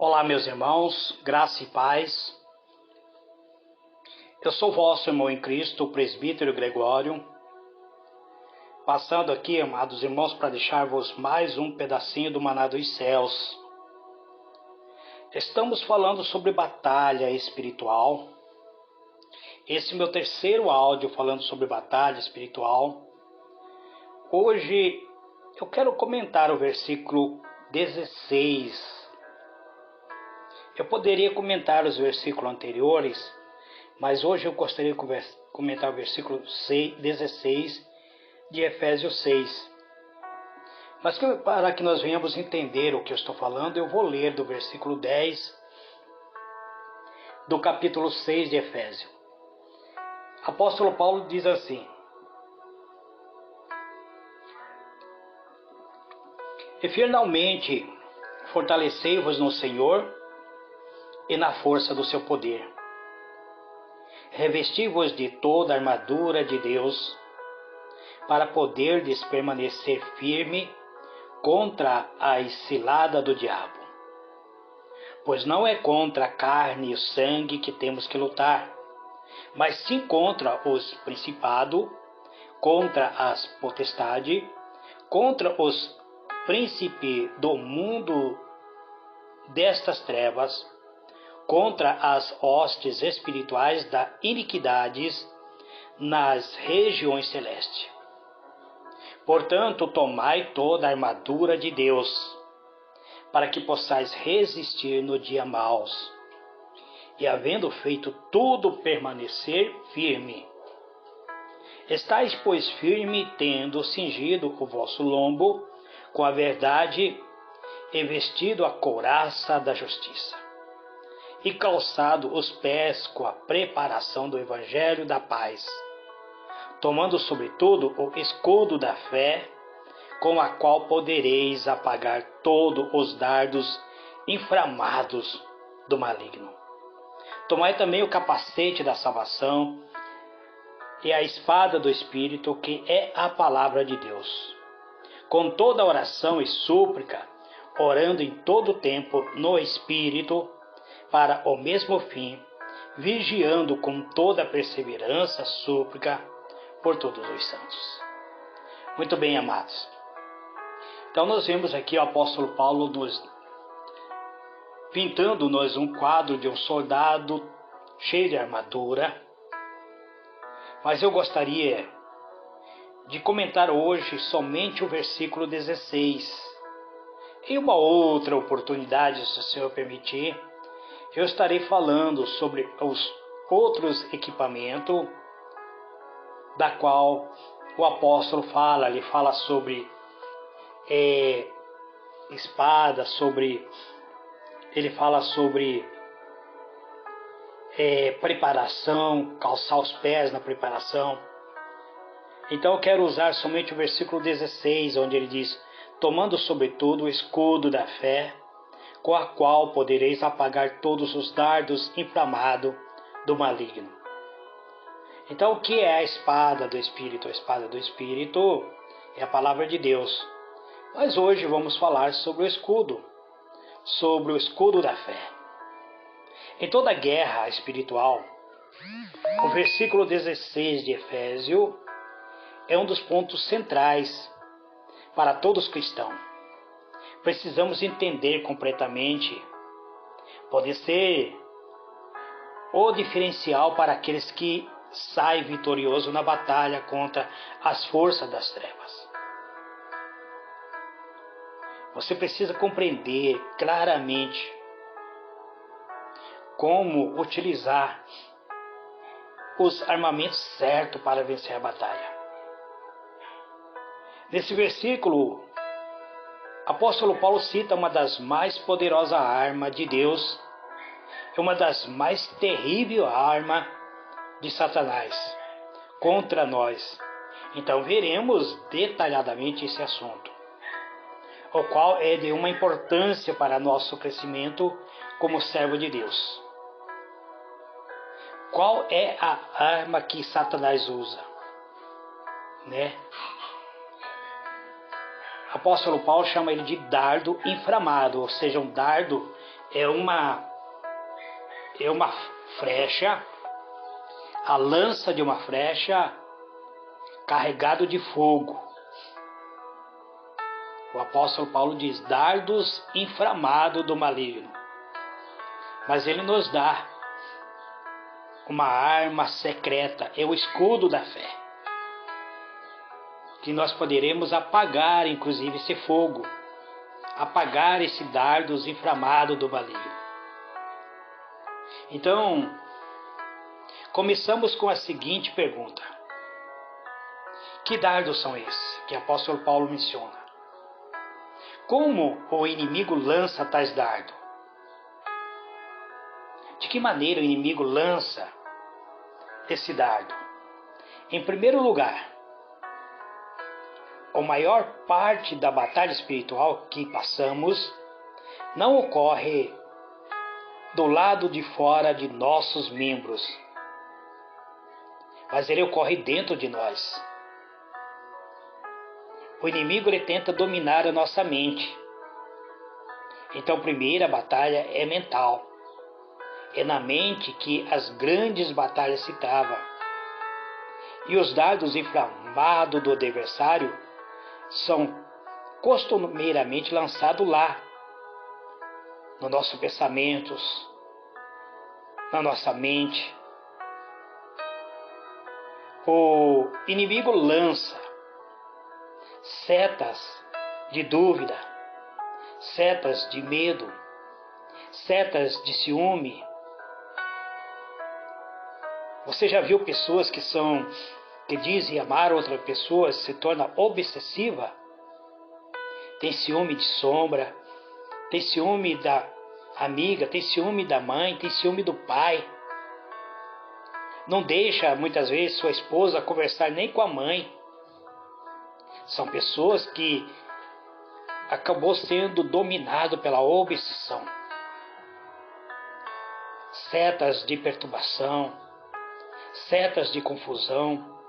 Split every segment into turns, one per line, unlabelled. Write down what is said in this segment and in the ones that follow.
Olá, meus irmãos, graça e paz. Eu sou vosso irmão em Cristo, o presbítero Gregório, passando aqui, amados irmãos, para deixar-vos mais um pedacinho do maná dos céus. Estamos falando sobre batalha espiritual. Esse é o meu terceiro áudio falando sobre batalha espiritual. Hoje eu quero comentar o versículo 16. Eu poderia comentar os versículos anteriores, mas hoje eu gostaria de comentar o versículo 16 de Efésios 6. Mas para que nós venhamos entender o que eu estou falando, eu vou ler do versículo 10 do capítulo 6 de Efésios. Apóstolo Paulo diz assim: E finalmente fortalecei-vos no Senhor e na força do seu poder. Revesti-vos de toda a armadura de Deus, para poderdes permanecer firme contra a cilada do diabo. Pois não é contra a carne e o sangue que temos que lutar, mas sim contra os principados, contra as potestades, contra os príncipes do mundo destas trevas, contra as hostes espirituais da iniquidades nas regiões celestes. Portanto, tomai toda a armadura de Deus, para que possais resistir no dia mau, e havendo feito tudo, permanecer firme. Estais, pois, firme, tendo cingido o vosso lombo com a verdade e vestido a couraça da justiça, e calçado os pés com a preparação do evangelho da paz, tomando sobretudo o escudo da fé, com a qual podereis apagar todos os dardos inflamados do maligno. Tomai também o capacete da salvação e a espada do Espírito, que é a palavra de Deus, com toda oração e súplica, orando em todo tempo no Espírito, para o mesmo fim, vigiando com toda perseverança, súplica, por todos os santos. Muito bem, amados. Então nós vemos aqui o apóstolo Paulo pintando-nos um quadro de um soldado cheio de armadura. Mas eu gostaria de comentar hoje somente o versículo 16. Em uma outra oportunidade, se o Senhor permitir, eu estarei falando sobre os outros equipamentos da qual o apóstolo fala. Ele fala sobre espada, ele fala sobre preparação, calçar os pés na preparação. Então eu quero usar somente o versículo 16, onde ele diz: tomando sobretudo o escudo da fé, com a qual podereis apagar todos os dardos inflamados do maligno. Então, o que é a espada do Espírito? A espada do Espírito é a palavra de Deus. Mas hoje vamos falar sobre o escudo da fé. Em toda guerra espiritual, o versículo 16 de Efésios é um dos pontos centrais para todos os cristãos. Precisamos entender completamente. Pode ser o diferencial para aqueles que saem vitoriosos na batalha contra as forças das trevas. Você precisa compreender claramente como utilizar os armamentos certos para vencer a batalha. Nesse versículo, apóstolo Paulo cita uma das mais poderosas armas de Deus e uma das mais terríveis armas de Satanás contra nós. Então veremos detalhadamente esse assunto, o qual é de uma importância para nosso crescimento como servo de Deus. Qual é a arma que Satanás usa? Apóstolo Paulo chama ele de dardo inflamado, ou seja, um dardo é uma flecha, a lança de uma flecha carregado de fogo. O apóstolo Paulo diz: dardos inflamados do maligno. Mas ele nos dá uma arma secreta, é o escudo da fé, que nós poderemos apagar, inclusive, esse fogo, apagar esse dardos inflamados do maligno. Então, começamos com a seguinte pergunta: que dardos são esses que o apóstolo Paulo menciona? Como o inimigo lança tais dardos? De que maneira o inimigo lança esse dardo? Em primeiro lugar, a maior parte da batalha espiritual que passamos não ocorre do lado de fora de nossos membros, mas ele ocorre dentro de nós. O inimigo ele tenta dominar a nossa mente. Então, a primeira batalha é mental. É na mente que as grandes batalhas se travam. E os dardos inflamados do adversário são costumeiramente lançados lá, nos nossos pensamentos, na nossa mente. O inimigo lança setas de dúvida, setas de medo, setas de ciúme. Você já viu pessoas que dizem amar outra pessoa, se torna obsessiva? Tem ciúme de sombra, tem ciúme da amiga, tem ciúme da mãe, tem ciúme do pai. Não deixa, muitas vezes, sua esposa conversar nem com a mãe. São pessoas que acabou sendo dominado pela obsessão. Setas de perturbação, setas de confusão,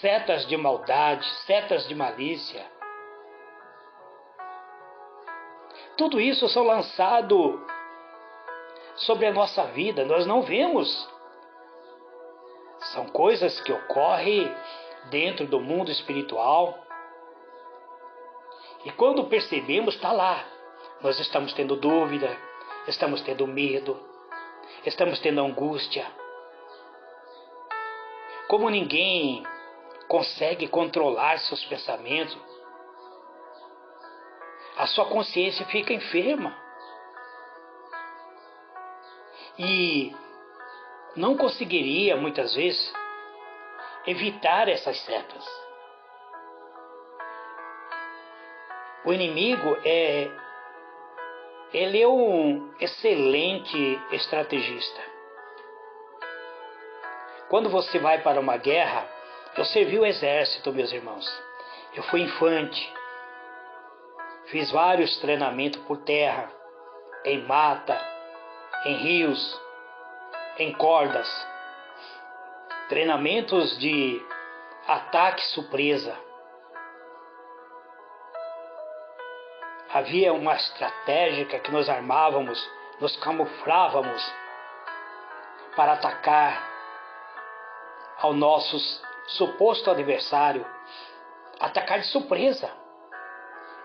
setas de maldade, setas de malícia. Tudo isso são lançado sobre a nossa vida, nós não vemos. São coisas que ocorrem dentro do mundo espiritual. E quando percebemos, está lá. Nós estamos tendo dúvida, estamos tendo medo, estamos tendo angústia. Como ninguém consegue controlar seus pensamentos, a sua consciência fica enferma. E não conseguiria, muitas vezes, evitar essas setas. O inimigo ele é um excelente estrategista. Quando você vai para uma guerra, eu servi o exército, meus irmãos. Eu fui infante. Fiz vários treinamentos por terra, em mata, em rios, em cordas. Treinamentos de ataque surpresa. Havia uma estratégia que nós armávamos, nos camuflávamos para atacar ao nosso suposto adversário, atacar de surpresa.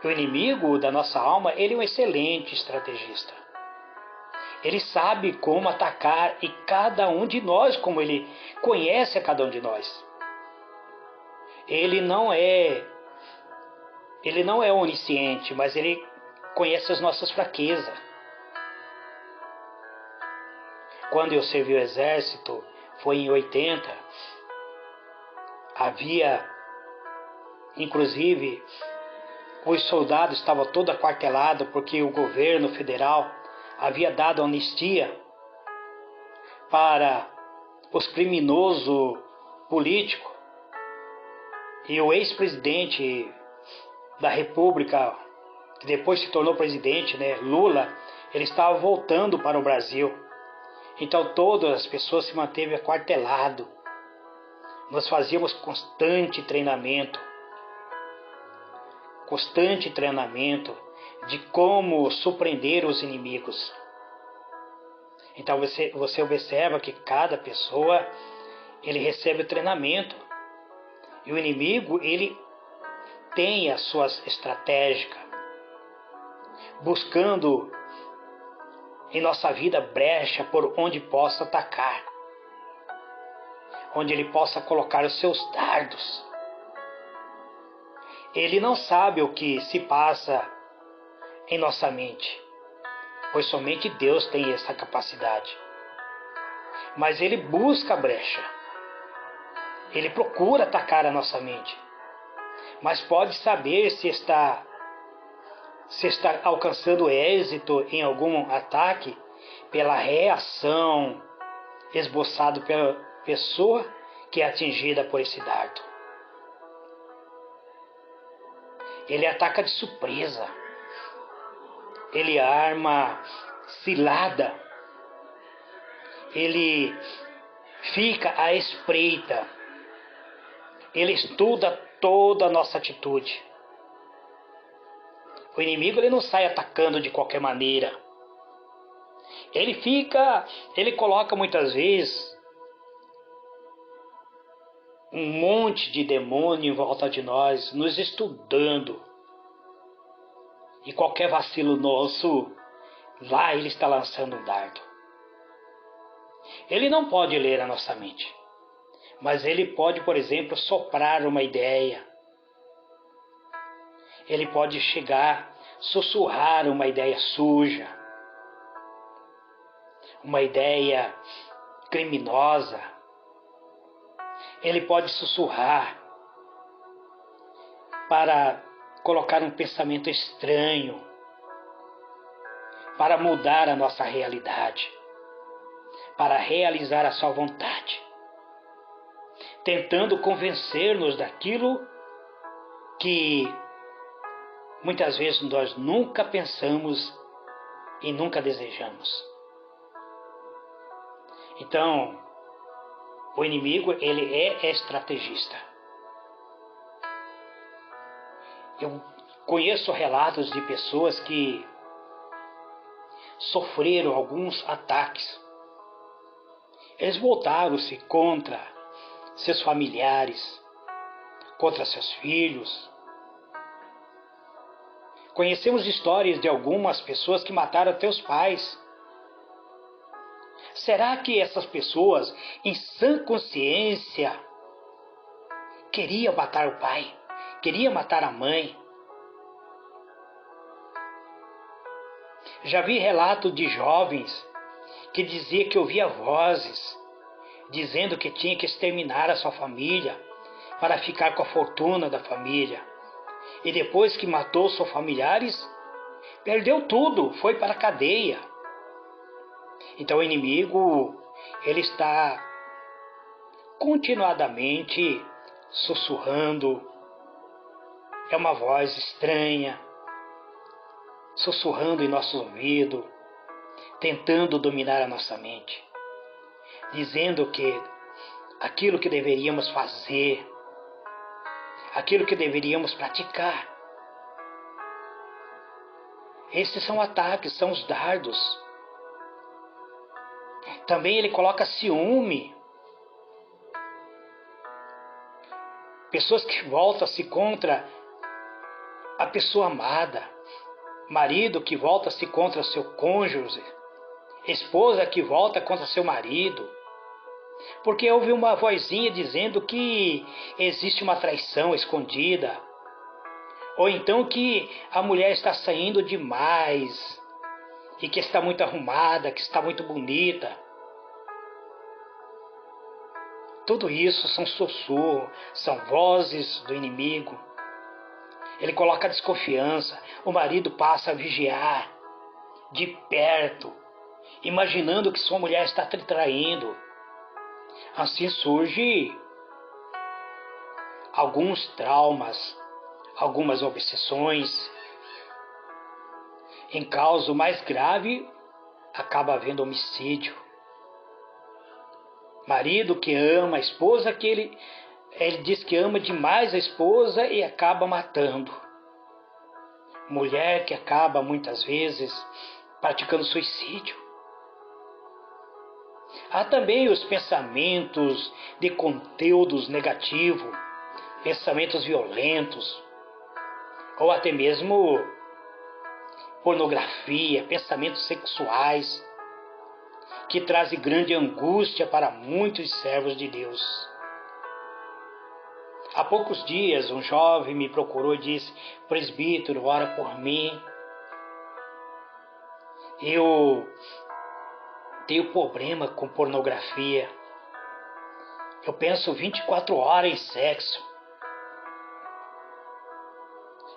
O inimigo da nossa alma, ele é um excelente estrategista. Ele sabe como atacar e cada um de nós, como ele conhece a cada um de nós. Ele não é onisciente, mas ele conhece as nossas fraquezas. Quando eu servi o exército, foi em 80, havia, inclusive, os soldados estavam todos aquartelados porque o governo federal havia dado anistia para os criminosos políticos. E o ex-presidente da República, que depois se tornou presidente, Lula, ele estava voltando para o Brasil. Então todas as pessoas se manteve aquartelado. Nós fazíamos constante treinamento de como surpreender os inimigos. Então você observa que cada pessoa ele recebe o treinamento. E o inimigo ele tem as suas estratégias, buscando em nossa vida brecha por onde possa atacar, onde ele possa colocar os seus dardos. Ele não sabe o que se passa em nossa mente, pois somente Deus tem essa capacidade. Mas ele busca a brecha, ele procura atacar a nossa mente, mas pode saber se está alcançando êxito em algum ataque pela reação esboçada pela pessoa que é atingida por esse dardo. Ele ataca de surpresa, ele arma cilada, ele fica à espreita, ele estuda toda a nossa atitude. O inimigo ele não sai atacando de qualquer maneira. Ele coloca muitas vezes um monte de demônio em volta de nós, nos estudando. E qualquer vacilo nosso, lá ele está lançando um dardo. Ele não pode ler a nossa mente, mas ele pode, por exemplo, soprar uma ideia. Ele pode chegar, sussurrar uma ideia suja, uma ideia criminosa. Ele pode sussurrar para colocar um pensamento estranho, para mudar a nossa realidade, para realizar a sua vontade, tentando convencer-nos daquilo que muitas vezes nós nunca pensamos e nunca desejamos. Então, o inimigo, ele é estrategista. Eu conheço relatos de pessoas que sofreram alguns ataques. Eles voltaram-se contra seus familiares, contra seus filhos. Conhecemos histórias de algumas pessoas que mataram até os pais. Será que essas pessoas, em sã consciência, queriam matar o pai? Queriam matar a mãe? Já vi relato de jovens que diziam que ouvia vozes, dizendo que tinha que exterminar a sua família para ficar com a fortuna da família. E depois que matou seus familiares, perdeu tudo, foi para a cadeia. Então o inimigo, ele está continuadamente sussurrando. É uma voz estranha, sussurrando em nosso ouvido, tentando dominar a nossa mente, dizendo que aquilo que deveríamos fazer, aquilo que deveríamos praticar. Esses são ataques, são os dardos. Também ele coloca ciúme. Pessoas que voltam-se contra a pessoa amada. Marido que volta-se contra seu cônjuge. Esposa que volta contra seu marido. Porque houve uma vozinha dizendo que existe uma traição escondida. Ou então que a mulher está saindo demais. E que está muito arrumada, que está muito bonita. Tudo isso são sussurros, são vozes do inimigo. Ele coloca desconfiança. O marido passa a vigiar de perto, imaginando que sua mulher está te traindo. Assim surge alguns traumas, algumas obsessões. Em caso mais grave, acaba havendo homicídio. Marido que ama a esposa, que ele diz que ama demais a esposa e acaba matando. Mulher que acaba muitas vezes praticando suicídio. Há também os pensamentos de conteúdos negativos, pensamentos violentos, ou até mesmo pornografia, pensamentos sexuais, que trazem grande angústia para muitos servos de Deus. Há poucos dias, um jovem me procurou e disse: presbítero, ora por mim. Eu tenho problema com pornografia. Eu penso 24 horas em sexo.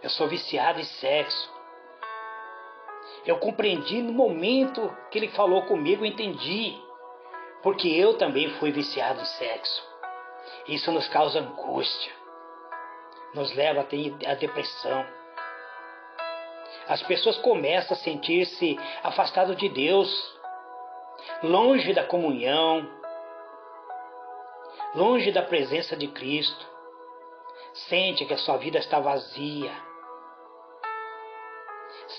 Eu sou viciado em sexo. Eu compreendi no momento que ele falou comigo, entendi. Porque eu também fui viciado em sexo. Isso nos causa angústia. Nos leva a depressão. As pessoas começam a sentir-se afastadas de Deus, longe da comunhão, longe da presença de Cristo. Sente que a sua vida está vazia.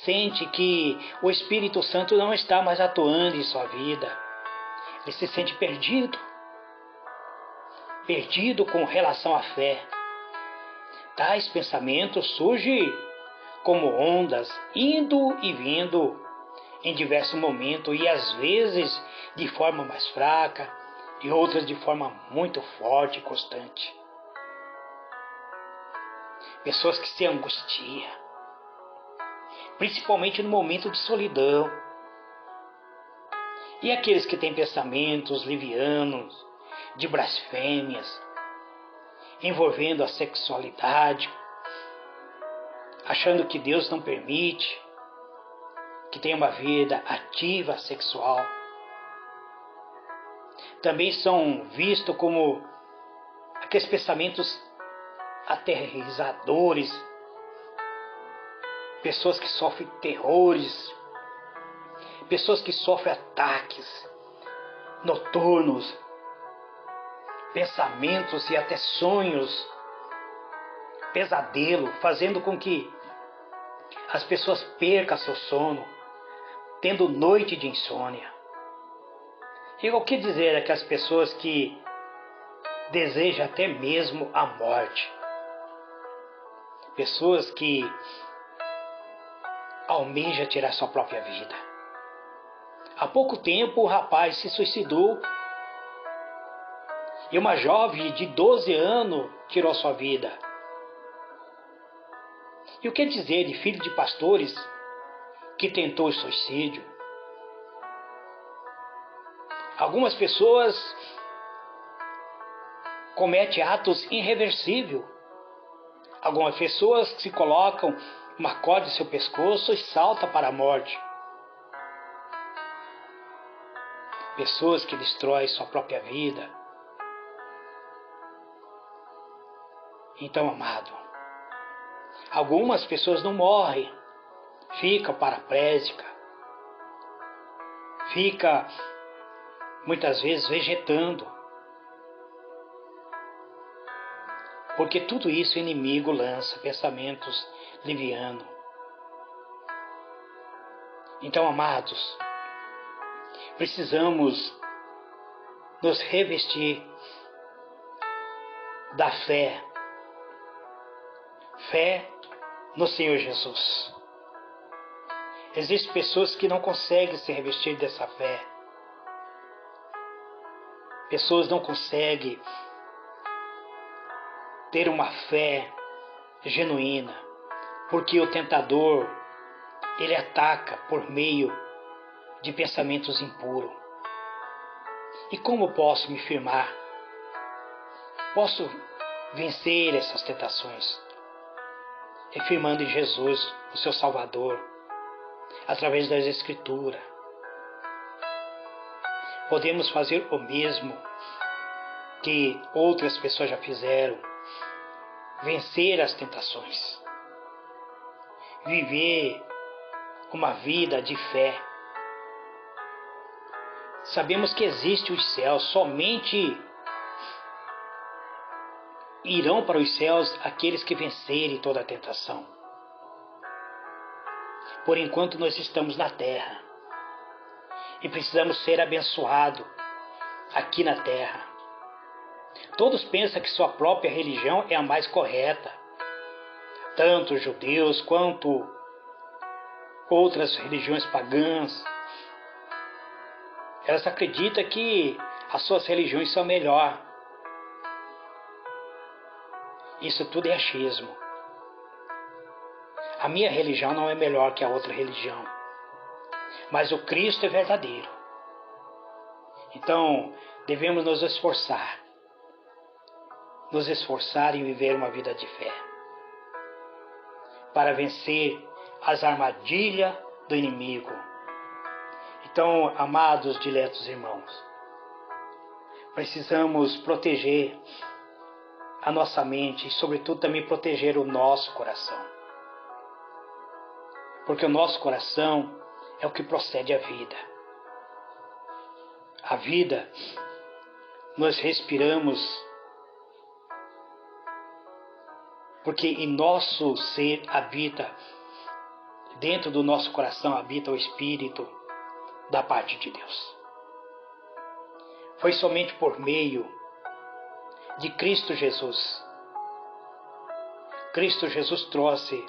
Sente que o Espírito Santo não está mais atuando em sua vida. Ele se sente perdido. Perdido com relação à fé. Tais pensamentos surgem como ondas, indo e vindo em diversos momentos, e às vezes de forma mais fraca, e outras de forma muito forte e constante. Pessoas que se angustiam, principalmente no momento de solidão. E aqueles que têm pensamentos livianos, de blasfêmias, envolvendo a sexualidade, achando que Deus não permite que tenha uma vida ativa sexual. Também são vistos como aqueles pensamentos aterrorizadores, pessoas que sofrem terrores, pessoas que sofrem ataques noturnos, pensamentos e até sonhos, pesadelo, fazendo com que as pessoas percam seu sono, tendo noite de insônia. E o que dizer aquelas pessoas que desejam até mesmo a morte? Pessoas que almejam tirar sua própria vida. Há pouco tempo o rapaz se suicidou e uma jovem de 12 anos tirou sua vida. E o que dizer de filho de pastores que tentou o suicídio? Algumas pessoas cometem atos irreversíveis. Algumas pessoas se colocam uma corda em seu pescoço e saltam para a morte. Pessoas que destroem sua própria vida. Então, amado, algumas pessoas não morrem, ficam paraplégicas, ficam muitas vezes vegetando, porque tudo isso o inimigo lança pensamentos livianos. Então, amados, precisamos nos revestir da fé no Senhor Jesus. Existem pessoas que não conseguem se revestir dessa fé. Pessoas não conseguem ter uma fé genuína, porque o tentador, ele ataca por meio de pensamentos impuros. E como posso me firmar? Posso vencer essas tentações? Afirmando em Jesus, o seu Salvador, através das Escrituras. Podemos fazer o mesmo que outras pessoas já fizeram, vencer as tentações, viver uma vida de fé. Sabemos que existe os céus, somente irão para os céus aqueles que vencerem toda a tentação. Por enquanto nós estamos na terra e precisamos ser abençoados aqui na terra. Todos pensam que sua própria religião é a mais correta. Tanto os judeus quanto outras religiões pagãs. Elas acreditam que as suas religiões são melhor. Isso tudo é achismo. A minha religião não é melhor que a outra religião. Mas o Cristo é verdadeiro. Então, devemos nos esforçar em viver uma vida de fé, para vencer as armadilhas do inimigo. Então, amados, diletos irmãos, precisamos proteger a nossa mente e, sobretudo, também proteger o nosso coração. Porque o nosso coração é o que procede a vida. A vida, nós respiramos porque em nosso ser habita, dentro do nosso coração habita o Espírito da parte de Deus. Foi somente por meio de Cristo Jesus. Cristo Jesus trouxe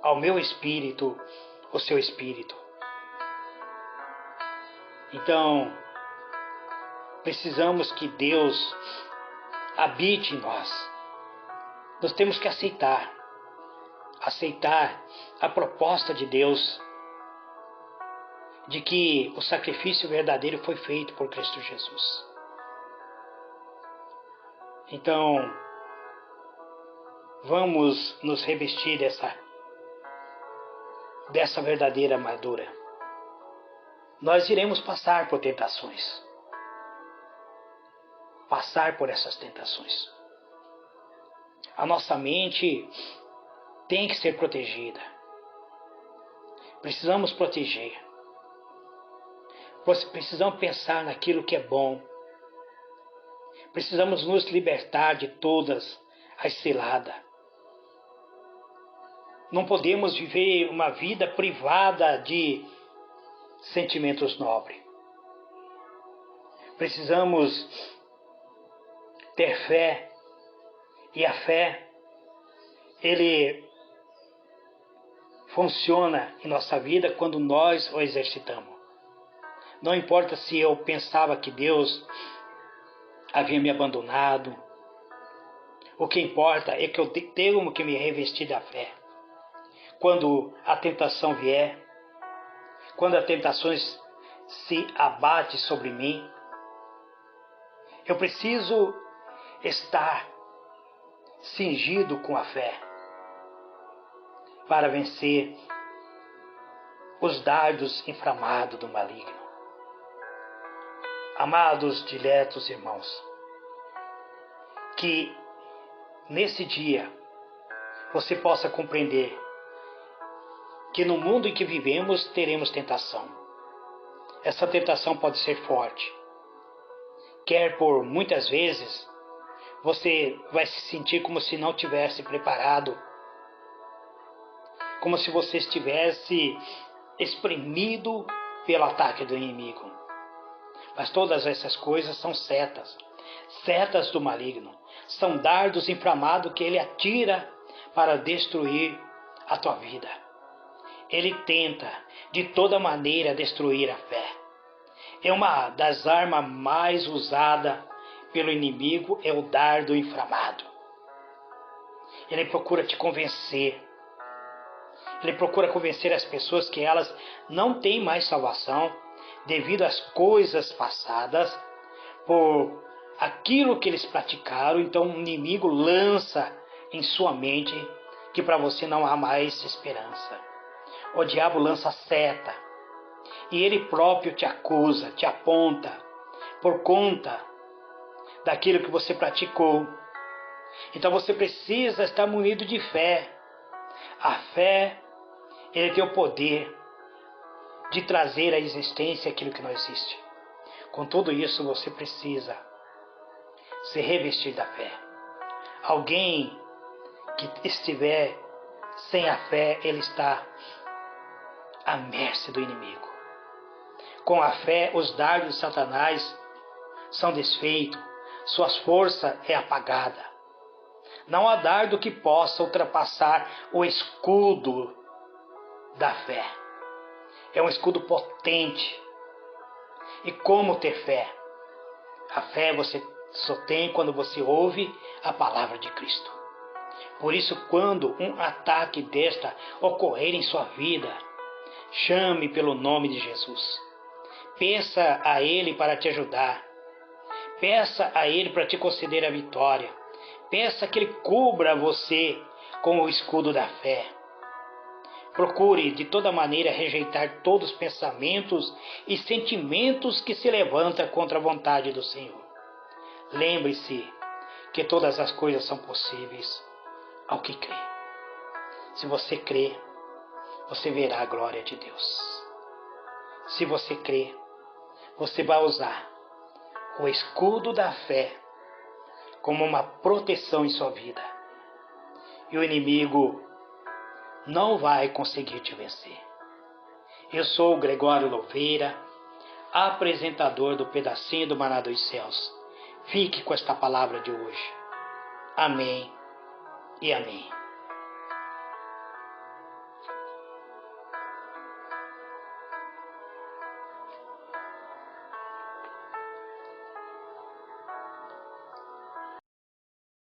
ao meu espírito o seu Espírito. Então, precisamos que Deus habite em nós. Nós temos que aceitar a proposta de Deus de que o sacrifício verdadeiro foi feito por Cristo Jesus. Então, vamos nos revestir dessa verdadeira armadura. Nós iremos passar por tentações. Passar por essas tentações. A nossa mente tem que ser protegida. Precisamos proteger. Precisamos pensar naquilo que é bom. Precisamos nos libertar de todas as ciladas. Não podemos viver uma vida privada de sentimentos nobres. Precisamos ter fé. E a fé, ele funciona em nossa vida quando nós o exercitamos. Não importa se eu pensava que Deus havia me abandonado. O que importa é que eu tenho que me revestir da fé. Quando a tentação vier, quando as tentações se abatem sobre mim, eu preciso estar cingido com a fé para vencer os dardos inflamados do maligno. Amados, diletos irmãos, que nesse dia você possa compreender que no mundo em que vivemos teremos tentação. Essa tentação pode ser forte. Quer por muitas vezes você vai se sentir como se não tivesse preparado, como se você estivesse espremido pelo ataque do inimigo. Mas todas essas coisas são setas do maligno, são dardos inflamados que ele atira para destruir a tua vida. Ele tenta de toda maneira destruir a fé. É uma das armas mais usadas pelo inimigo, é o dardo inflamado. Ele procura te convencer. Ele procura convencer as pessoas que elas não têm mais salvação devido às coisas passadas, por aquilo que eles praticaram. Então o inimigo lança em sua mente que para você não há mais esperança. O diabo lança seta e ele próprio te acusa, te aponta por conta daquilo que você praticou. Então você precisa estar munido de fé. A fé, ele tem o poder de trazer à existência aquilo que não existe. Com tudo isso, você precisa se revestir da fé. Alguém que estiver sem a fé, ele está à mercê do inimigo. Com a fé, os dardos de Satanás são desfeitos, suas forças é apagada. Não há dardo que possa ultrapassar o escudo da fé. É um escudo potente. E como ter fé? A fé você só tem quando você ouve a palavra de Cristo. Por isso, quando um ataque desta ocorrer em sua vida, chame pelo nome de Jesus. Peça a Ele para te ajudar. Peça a Ele para te conceder a vitória. Peça que Ele cubra você com o escudo da fé. Procure de toda maneira rejeitar todos os pensamentos e sentimentos que se levantam contra a vontade do Senhor. Lembre-se que todas as coisas são possíveis ao que crê. Se você crê, você verá a glória de Deus. Se você crê, você vai usar o escudo da fé como uma proteção em sua vida. E o inimigo não vai conseguir te vencer. Eu sou o Gregório Louveira, apresentador do Pedacinho do Maná dos Céus. Fique com esta palavra de hoje. Amém e amém.